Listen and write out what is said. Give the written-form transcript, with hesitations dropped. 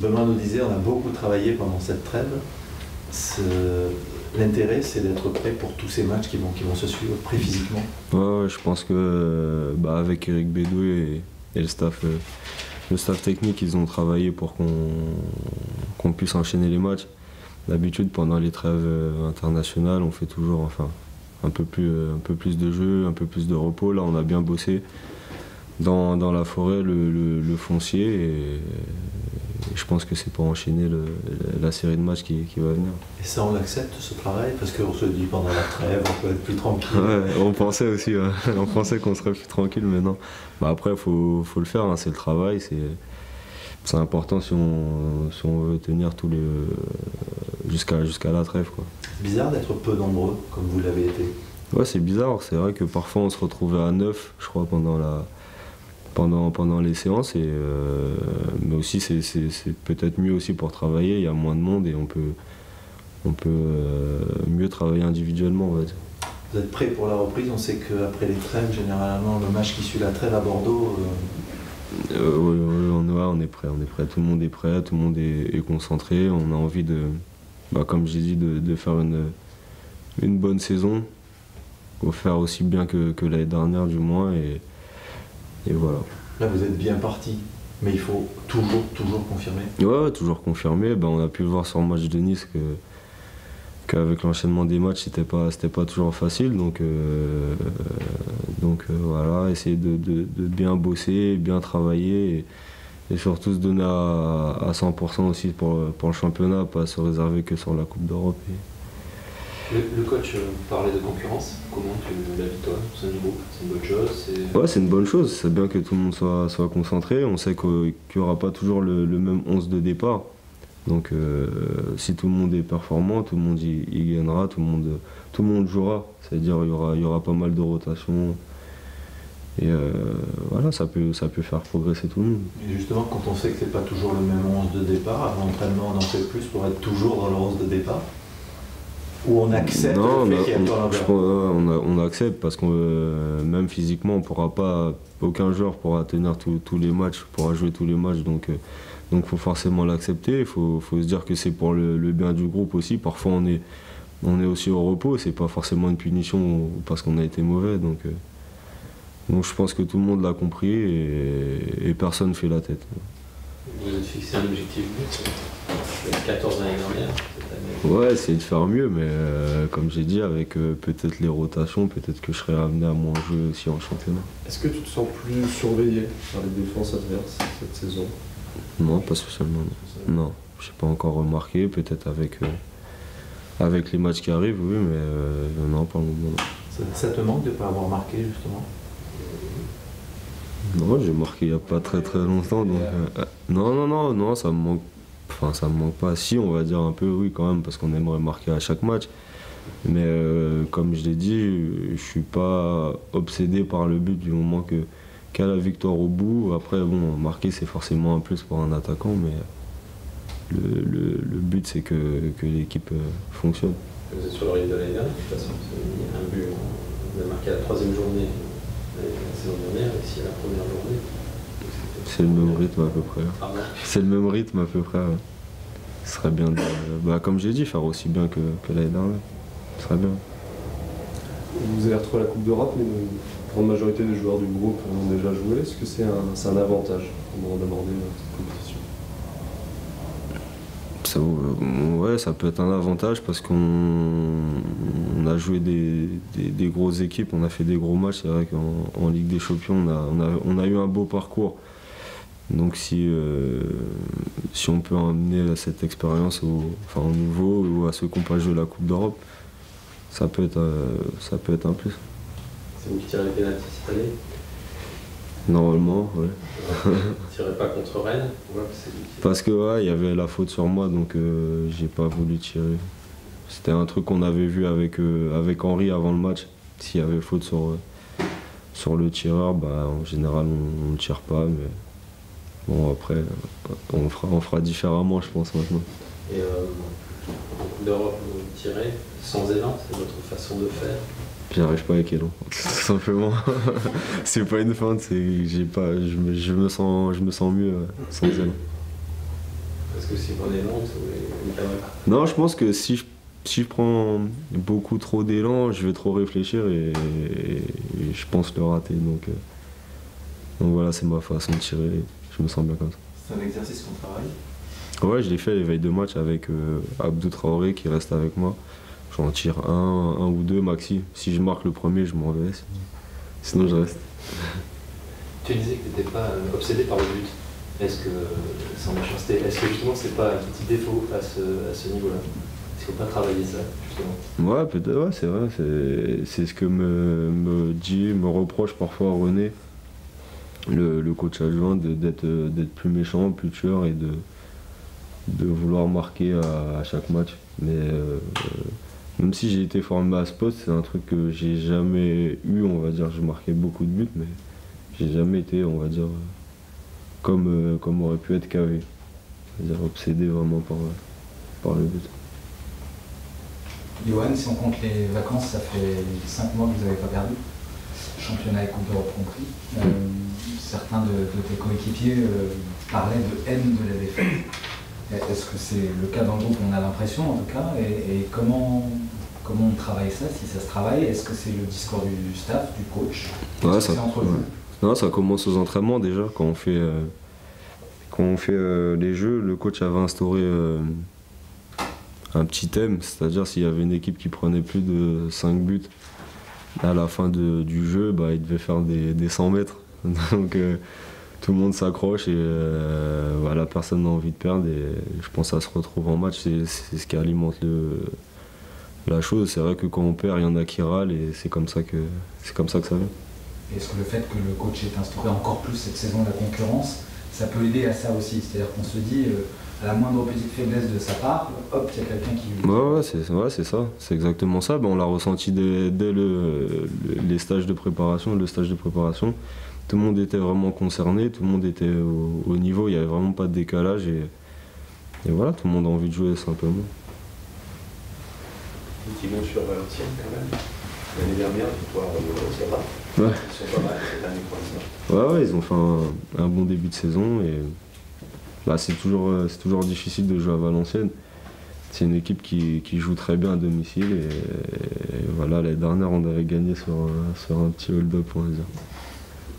Benoît nous disait, on a beaucoup travaillé pendant cette trêve. L'intérêt, c'est d'être prêt pour tous ces matchs qui vont se suivre, prêt physiquement. Ouais, je pense que avec Eric Bédoué et le staff technique, ils ont travaillé pour qu'on puisse enchaîner les matchs. D'habitude, pendant les trêves internationales, on fait toujours un peu plus de jeu, un peu plus de repos. Là, on a bien bossé dans la forêt, le foncier, et je pense que c'est pour enchaîner la série de matchs qui va venir. Et ça, on accepte ce travail parce qu'on se dit pendant la trêve, on peut être plus tranquille. Ouais, on pensait aussi, on pensait qu'on serait plus tranquille, mais non. Après, il faut le faire, hein, c'est le travail, c'est important si on veut tenir jusqu'à la trêve, quoi. C'est bizarre d'être peu nombreux, comme vous l'avez été. Ouais, c'est bizarre, c'est vrai que parfois on se retrouvait à 9, je crois, pendant les séances, mais aussi c'est peut-être mieux aussi pour travailler, il y a moins de monde et on peut mieux travailler individuellement, on va dire. Vous êtes prêts pour la reprise? On sait qu'après les trêves, généralement, le match qui suit la trêve à Bordeaux... Oui, on est prêt, tout le monde est prêt, tout le monde est concentré, on a envie comme j'ai dit, de faire une bonne saison, de faire aussi bien que l'année dernière du moins, et voilà. Là, vous êtes bien parti, mais il faut toujours confirmer. Ouais, toujours confirmer. On a pu le voir sur le match de Nice qu'avec l'enchaînement des matchs, c'était pas toujours facile. Donc voilà, essayer de bien bosser, bien travailler et surtout se donner à 100% aussi pour le championnat, pas se réserver que sur la Coupe d'Europe. Le coach parlait de concurrence. Comment tu la vis toi au sein du groupe? C'est une bonne chose? Ouais, c'est une bonne chose. C'est bien que tout le monde soit concentré. On sait qu'il n'y aura pas toujours le même 11 de départ. Donc si tout le monde est performant, tout le monde y gagnera, tout le monde jouera. C'est-à-dire il y aura pas mal de rotations. Et voilà, ça peut faire progresser tout le monde. Et justement, quand on sait que c'est pas toujours le même 11 de départ, à l'entraînement on en fait plus pour être toujours dans le 11 de départ? Ou on accepte le fait qu'il y a pas l'envers? On accepte parce que même physiquement, on pourra pas, aucun joueur pourra tenir tous les matchs, pourra jouer tous les matchs. Donc faut forcément l'accepter. Il faut se dire que c'est pour le bien du groupe aussi. Parfois on est aussi au repos, c'est pas forcément une punition parce qu'on a été mauvais. Donc je pense que tout le monde l'a compris et personne ne fait la tête. Vous êtes fixé un objectif but, 14 l'année dernière. Ouais, essayer de faire mieux, mais comme j'ai dit, avec peut-être les rotations, peut-être que je serai amené à moins jouer aussi en championnat. Est-ce que tu te sens plus surveillé par les défenses adverses cette saison? Non, pas spécialement. Non, je n'ai pas encore remarqué, peut-être avec les matchs qui arrivent, oui, mais non, pas le moment. Ça te manque de ne pas avoir marqué, justement? Non, j'ai marqué il n'y a pas très longtemps, donc non, ça me manque. Enfin, ça me manque pas. Si, on va dire un peu, oui, quand même, parce qu'on aimerait marquer à chaque match. Mais comme je l'ai dit, je suis pas obsédé par le but du moment qu'à la victoire au bout. Après, bon, marquer, c'est forcément un plus pour un attaquant, mais le but, c'est que l'équipe fonctionne. Vous êtes sur le rythme de l'année dernière, de toute façon. Un but, on a marqué à la 3e journée la saison dernière, et ici à la première journée. C'est le même rythme à peu près. Pardon. C'est le même rythme à peu près. Ouais. Ce serait bien de, comme j'ai dit, faire aussi bien que l'année dernière. Ce serait bien. Vous avez retrouvé la Coupe d'Europe, mais une grande majorité des joueurs du groupe ont déjà joué. Est-ce que c'est un avantage au moment d'aborder cette compétition? Ouais, ça peut être un avantage parce qu'on a joué des grosses équipes, on a fait des gros matchs. C'est vrai qu'en Ligue des Champions, on a eu un beau parcours. Donc si on peut emmener cette expérience au nouveau ou à ceux qui n'ont pas joué la Coupe d'Europe, ça peut être un plus. C'est vous qui tirez les pénaltys cette année? Normalement, ouais. Vous ne tirez pas contre Rennes? Parce que il y avait la faute sur moi, donc j'ai pas voulu tirer. C'était un truc qu'on avait vu avec Henry avant le match. S'il y avait faute sur le tireur, en général on ne tire pas, mais bon après on fera différemment, je pense, maintenant. Et en Coupe d'Europe, vous tirez sans élan, c'est votre façon de faire? J'arrive pas avec élan, tout simplement. C'est pas une feinte, je me sens mieux sans élan. Parce que si vous prenez l'élan, vous ne cadrez pas. Non, je pense que si je prends beaucoup trop d'élan, je vais trop réfléchir et je pense le rater. Donc voilà, c'est ma façon de tirer. Je me sens bien comme ça. C'est un exercice qu'on travaille? Ouais, je l'ai fait les veilles de match avec Abdou Traoré qui reste avec moi. J'en tire un ou deux maxi. Si je marque le premier, je m'en vais. Sinon, je reste. Tu disais que tu n'étais pas obsédé par le but. Est-ce que c'est en méchanceté? Est-ce que justement c'est pas un petit défaut à ce niveau-là? Est-ce qu'il ne faut pas travailler ça, justement? Ouais, peut-être, ouais, c'est vrai. C'est ce que me reproche parfois René, le coach adjoint, d'être plus méchant, plus tueur et de vouloir marquer à chaque match. Mais même si j'ai été formé à ce poste, c'est un truc que j'ai jamais eu, on va dire. Je marquais beaucoup de buts, mais j'ai jamais été, on va dire, comme aurait pu être Kavé. C'est-à-dire obsédé vraiment par le but. Yoann, si on compte les vacances, ça fait 5 mois que vous n'avez pas perdu. Championnat et Coupe d'Europe compris. Certains de tes coéquipiers parlaient de haine de la défaite. Est-ce que c'est le cas dans le groupe? On a l'impression en tout cas. Et comment on travaille ça, si ça se travaille? Est-ce que c'est le discours du staff, du coach? Ouais, ça, non, ça commence aux entraînements déjà. Quand on fait les jeux, le coach avait instauré un petit thème, c'est-à-dire s'il y avait une équipe qui prenait plus de 5 buts à la fin du jeu, bah, il devait faire des 100 mètres. Donc tout le monde s'accroche et voilà, personne n'a envie de perdre et je pense que ça se retrouve en match, c'est ce qui alimente la chose. C'est vrai que quand on perd, il y en a qui râlent et c'est comme ça que ça vient. Est-ce que le fait que le coach ait instauré encore plus cette saison de la concurrence, ça peut aider à ça aussi? C'est-à-dire qu'on se dit, à la moindre petite faiblesse de sa part, hop, il y a quelqu'un qui lui... Ouais, c'est ça, c'est exactement ça. Ben, on l'a ressenti dès les stages de préparation, le stage de préparation. Tout le monde était vraiment concerné, tout le monde était au niveau, il n'y avait vraiment pas de décalage et voilà, tout le monde a envie de jouer simplement. Un petit mot sur Valenciennes quand même. L'année dernière, victoire au Sierra. Ouais. Ils sont pas mal cette année pour l'instant. Ouais, ils ont fait un bon début de saison et bah, c'est toujours difficile de jouer à Valenciennes. C'est une équipe qui joue très bien à domicile et voilà, l'année dernière on avait gagné sur un petit hold-up, on va dire.